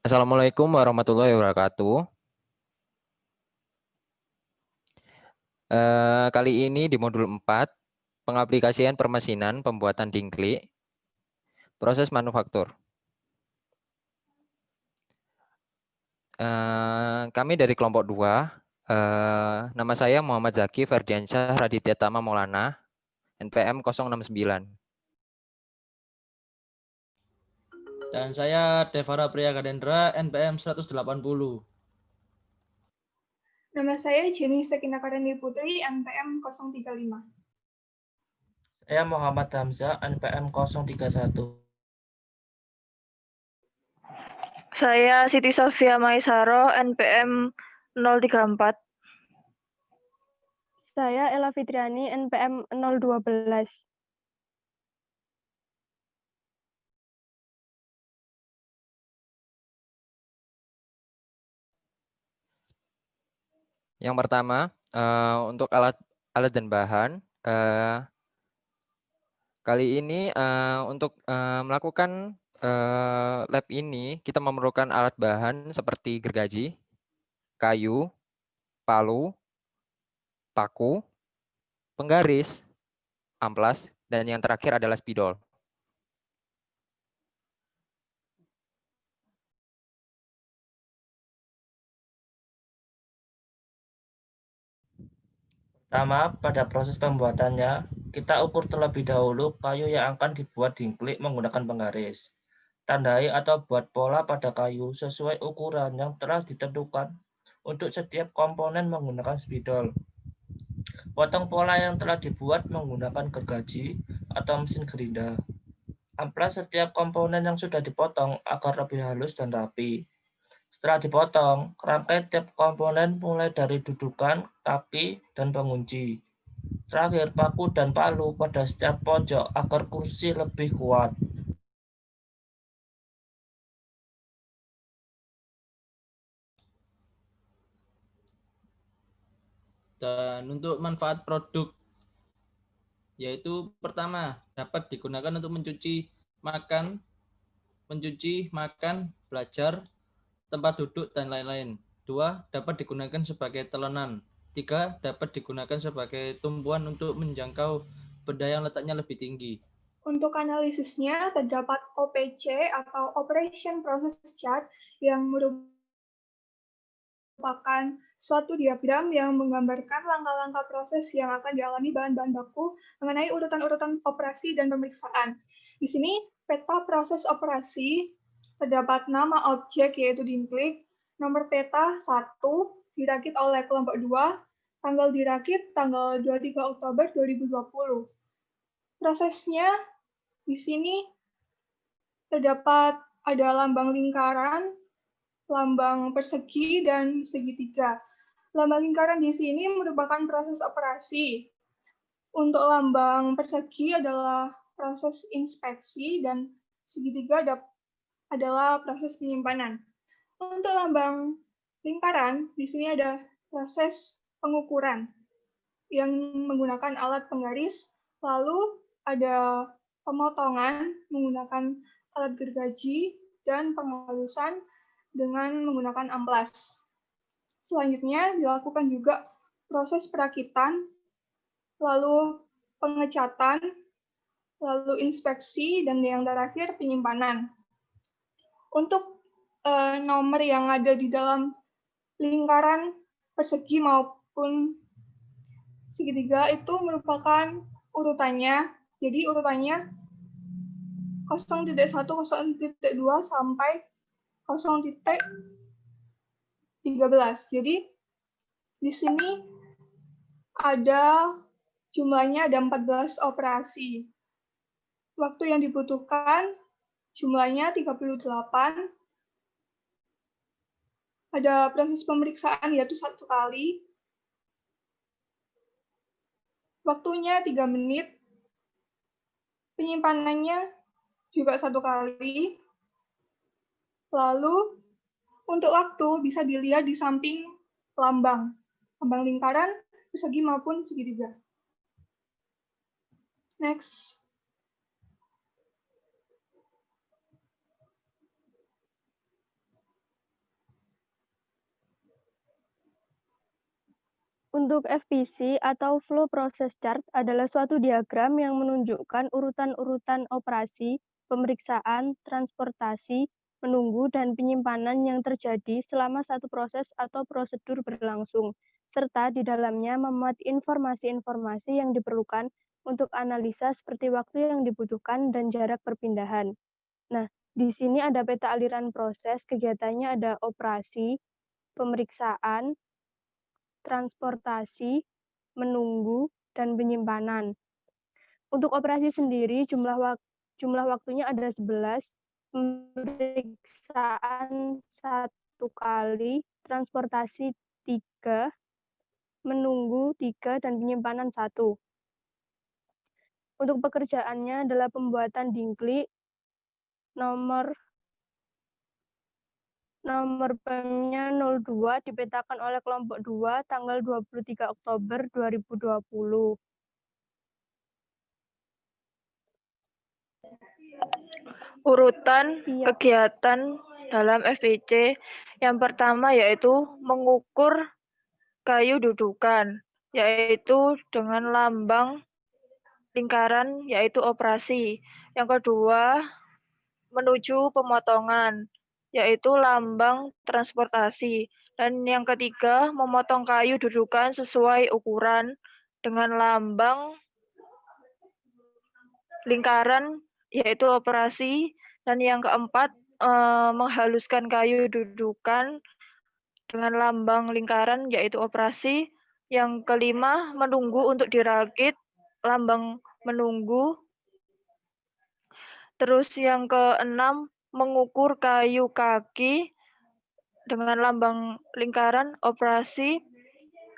Assalamualaikum warahmatullahi wabarakatuh. Kali ini di modul 4, pengaplikasian permesinan pembuatan dingklik, proses manufaktur. Kami dari kelompok 2, nama saya Muhammad Zaki Ferdiansyah Raditya Tama Maulana, NPM 069. Dan saya Devara Priya Gadendra, NPM 180. Nama saya Jenny Sekina Karani Putri, NPM 035. Saya Muhammad Hamzah, NPM 031. Saya Siti Sofia Maisaro, NPM 034. Saya Ella Fitriani, NPM 012. Yang pertama, untuk alat dan bahan. Kali ini untuk melakukan lab ini, kita memerlukan alat bahan seperti gergaji, kayu, palu, paku, penggaris, amplas, dan yang terakhir adalah spidol. Pertama, pada proses pembuatannya, kita ukur terlebih dahulu kayu yang akan dibuat dingklik menggunakan penggaris. Tandai atau buat pola pada kayu sesuai ukuran yang telah ditentukan untuk setiap komponen menggunakan spidol. Potong pola yang telah dibuat menggunakan gergaji atau mesin gerinda. Amplas setiap komponen yang sudah dipotong agar lebih halus dan rapi. Setelah dipotong, rangkai tiap komponen mulai dari dudukan, kaki, dan pengunci. Terakhir, paku dan palu pada setiap pojok agar kursi lebih kuat. Dan untuk manfaat produk, yaitu pertama, dapat digunakan untuk mencuci, makan, belajar, tempat duduk, dan lain-lain. 2. Dapat digunakan sebagai telonan. 3. Dapat digunakan sebagai tumpuan untuk menjangkau benda yang letaknya lebih tinggi. Untuk analisisnya, terdapat OPC atau Operation Process Chart yang merupakan suatu diagram yang menggambarkan langkah-langkah proses yang akan dialami bahan-bahan baku mengenai urutan-urutan operasi dan pemeriksaan. Di sini, peta proses operasi terdapat nama objek yaitu dingklik, nomor peta 1, dirakit oleh kelompok 2, tanggal dirakit tanggal 23 Oktober 2020. Prosesnya di sini terdapat ada lambang lingkaran, lambang persegi, dan segitiga. Lambang lingkaran di sini merupakan proses operasi. Untuk lambang persegi adalah proses inspeksi dan segitiga adalah proses penyimpanan. Untuk lambang lingkaran, di sini ada proses pengukuran yang menggunakan alat penggaris, lalu ada pemotongan menggunakan alat gergaji, dan penghalusan dengan menggunakan amplas. Selanjutnya dilakukan juga proses perakitan, lalu pengecatan, lalu inspeksi, dan yang terakhir penyimpanan. Untuk nomor yang ada di dalam lingkaran persegi maupun segitiga itu merupakan urutannya. Jadi urutannya 0.1, 0.2 sampai 0.13. Jadi di sini ada jumlahnya ada 14 operasi. Waktu yang dibutuhkan jumlahnya 38. Ada proses pemeriksaan yaitu 1 kali. Waktunya 3 menit. Penyimpanannya juga 1 kali. Lalu untuk waktu bisa dilihat di samping lambang lingkaran, persegi maupun segitiga. Next. Untuk FPC atau Flow Process Chart adalah suatu diagram yang menunjukkan urutan-urutan operasi, pemeriksaan, transportasi, menunggu, dan penyimpanan yang terjadi selama satu proses atau prosedur berlangsung, serta di dalamnya memuat informasi-informasi yang diperlukan untuk analisa seperti waktu yang dibutuhkan dan jarak perpindahan. Nah, di sini ada peta aliran proses, kegiatannya ada operasi, pemeriksaan, transportasi, menunggu, dan penyimpanan. Untuk operasi sendiri, jumlah waktunya ada 11, pemeriksaan 1 kali, transportasi 3, menunggu 3, dan penyimpanan 1. Untuk pekerjaannya adalah pembuatan dingklik, nomor PEM-nya 02 dipetakan oleh kelompok 2 tanggal 23 Oktober 2020. Urutan Iya. kegiatan dalam FPC yang pertama yaitu mengukur kayu dudukan, yaitu dengan lambang lingkaran, yaitu operasi. Yang kedua, menuju pemotongan, yaitu lambang transportasi. Dan yang ketiga, memotong kayu dudukan sesuai ukuran dengan lambang lingkaran, yaitu operasi. Dan yang keempat, menghaluskan kayu dudukan dengan lambang lingkaran, yaitu operasi. Yang kelima, menunggu untuk dirakit, lambang menunggu. Terus yang keenam, mengukur kayu kaki dengan lambang lingkaran, operasi.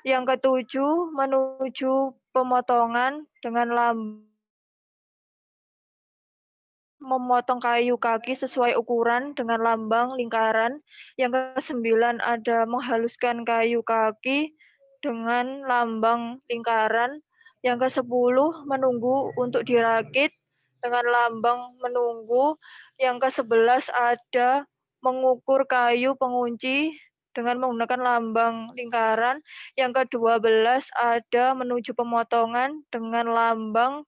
Yang ketujuh, menuju pemotongan dengan lambang memotong kayu kaki sesuai ukuran dengan lambang lingkaran. Yang kesembilan ada menghaluskan kayu kaki dengan lambang lingkaran. Yang ke-10 menunggu untuk dirakit dengan lambang menunggu. Yang ke-11 ada mengukur kayu pengunci dengan menggunakan lambang lingkaran. Yang ke-12 ada menuju pemotongan dengan lambang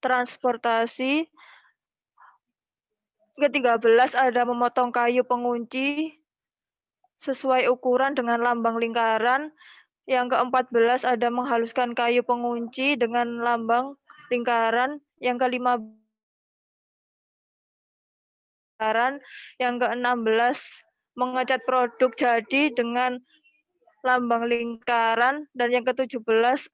transportasi. Ke-13 ada memotong kayu pengunci sesuai ukuran dengan lambang lingkaran. Yang ke-14 ada menghaluskan kayu pengunci dengan lambang lingkaran. Yang ke-15 yang ke-16 mengecat produk jadi dengan lambang lingkaran. Dan yang ke-17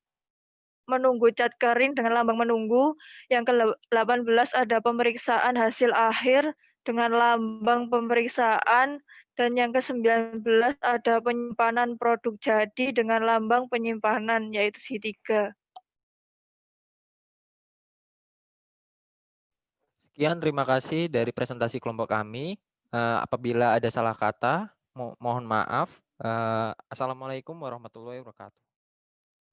menunggu cat kering dengan lambang menunggu. Yang ke-18 ada pemeriksaan hasil akhir dengan lambang pemeriksaan. Dan yang ke-19 ada penyimpanan produk jadi dengan lambang penyimpanan, yaitu C3. Sekian, terima kasih dari presentasi kelompok kami. Apabila ada salah kata, mohon maaf. Assalamualaikum warahmatullahi wabarakatuh.